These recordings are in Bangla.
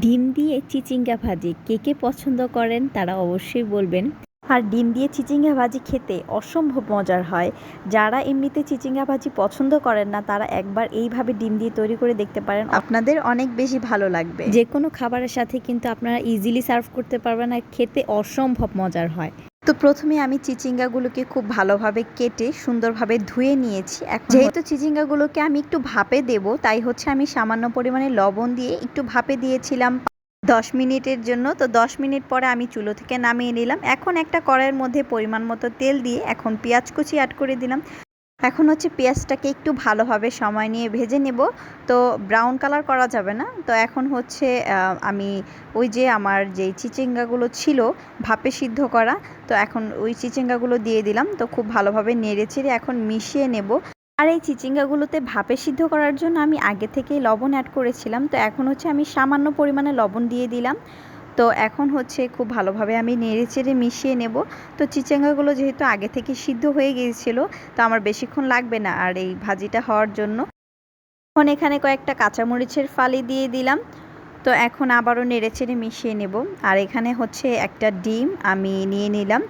ডিম দিয়ে চিচিঙ্গা ভাজি কে কে পছন্দ করেন তারা অবশ্যই বলবেন। আর ডিম দিয়ে চিচিঙ্গা ভাজি খেতে অসম্ভব মজার হয়। যারা এমনিতে চিচিঙ্গা ভাজি পছন্দ করেন না তারা একবার এইভাবে ডিম দিয়ে তৈরি করে দেখতে পারেন, আপনাদের অনেক বেশি ভালো লাগবে। যে কোনো খাবারের সাথে কিন্তু আপনারা ইজিলি সার্ভ করতে পারবেন আর খেতে অসম্ভব মজার হয়। তো প্রথমে আমি চিচিঙ্গাগুলোকে খুব ভালোভাবে কেটে সুন্দরভাবে ধুয়ে নিয়েছি। যেহেতু চিচিঙ্গাগুলোকে আমি একটু ভাপে দেব, তাই হচ্ছে আমি সামান্য পরিমাণে লবণ দিয়ে একটু ভাপে দিয়েছিলাম 10 মিনিটের জন্য। তো 10 মিনিট পরে আমি চুলো থেকে নামিয়ে নিলাম। এখন একটা কড়াইয়ের মধ্যে পরিমাণ মতো তেল দিয়ে এখন পেঁয়াজ কুচি অ্যাড করে দিলাম। এখন হচ্ছে পেঁয়াজটাকে একটু ভালোভাবে সময় নিয়ে ভেজে নেব। তো ব্রাউন কালার করা যাবে না। তো এখন হচ্ছে আমি ওই যে আমার যেই চিচিঙ্গাগুলো ছিল ভাপে সিদ্ধ করা, তো এখন ওই চিচিঙ্গাগুলো দিয়ে দিলাম। তো খুব ভালোভাবে নেড়েচেড়ে এখন মিশিয়ে নেব। আর এই চিচিঙ্গাগুলোতে ভাপে সিদ্ধ করার জন্য আমি আগে থেকেই লবণ অ্যাড করেছিলাম। তো এখন হচ্ছে আমি সামান্য পরিমাণে লবণ দিয়ে দিলাম। তো এখন হচ্ছে খুব ভালোভাবে আমি নেড়েচেড়ে মিশিয়ে নেব। তো চিচিঙ্গাগুলো যেহেতু আগে থেকে সিদ্ধ হয়ে গিয়েছিল, তো আমার বেশিক্ষণ লাগবে না আর এই ভাজিটা হওয়ার জন্য। এখন এখানে কয়েকটা কাঁচামরিচের ফালি দিয়ে দিলাম। তো এখন আবারও নেড়েচেড়ে মিশিয়ে নেব। আর এখানে হচ্ছে একটা ডিম আমি নিয়ে নিলাম।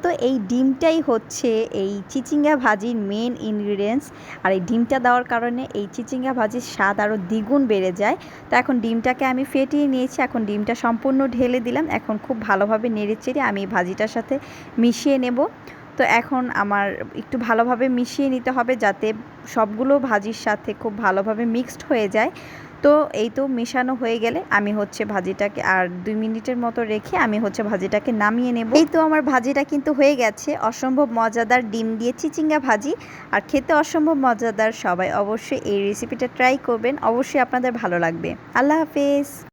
তো এই ডিমটাই হচ্ছে এই চিচিঙ্গা ভাজির মেন ইনগ্রিডিয়েন্টস। আর এই ডিমটা দেওয়ার কারণে এই চিচিঙ্গা ভাজির স্বাদ আরও দ্বিগুণ বেড়ে যায়। তো এখন ডিমটাকে আমি ফেটিয়ে নিয়েছি। এখন ডিমটা সম্পূর্ণ ঢেলে দিলাম। এখন খুব ভালোভাবে নেড়েচেড়ে আমি ভাজিটার সাথে মিশিয়ে নেব। তো এখন আমার একটু ভালোভাবে মিশিয়ে নিতে হবে যাতে সবগুলো ভাজির সাথে খুব ভালোভাবে মিক্সড হয়ে যায়। তো এই তো মেশানো হয়ে গেলে আমি হচ্ছে ভাজিটাকে আর 2 মিনিটের মতো রেখে আমি হচ্ছে ভাজিটাকে নামিয়ে নেব। এই তো আমার ভাজিটা কিন্তু হয়ে গেছে। অসম্ভব মজাদার ডিম দিয়ে চিচিঙ্গা ভাজি, আর খেতে অসম্ভব মজাদার। সবাই অবশ্যই এই রেসিপিটা ট্রাই করবেন, অবশ্যই আপনাদের ভালো লাগবে। আল্লাহ হাফেজ।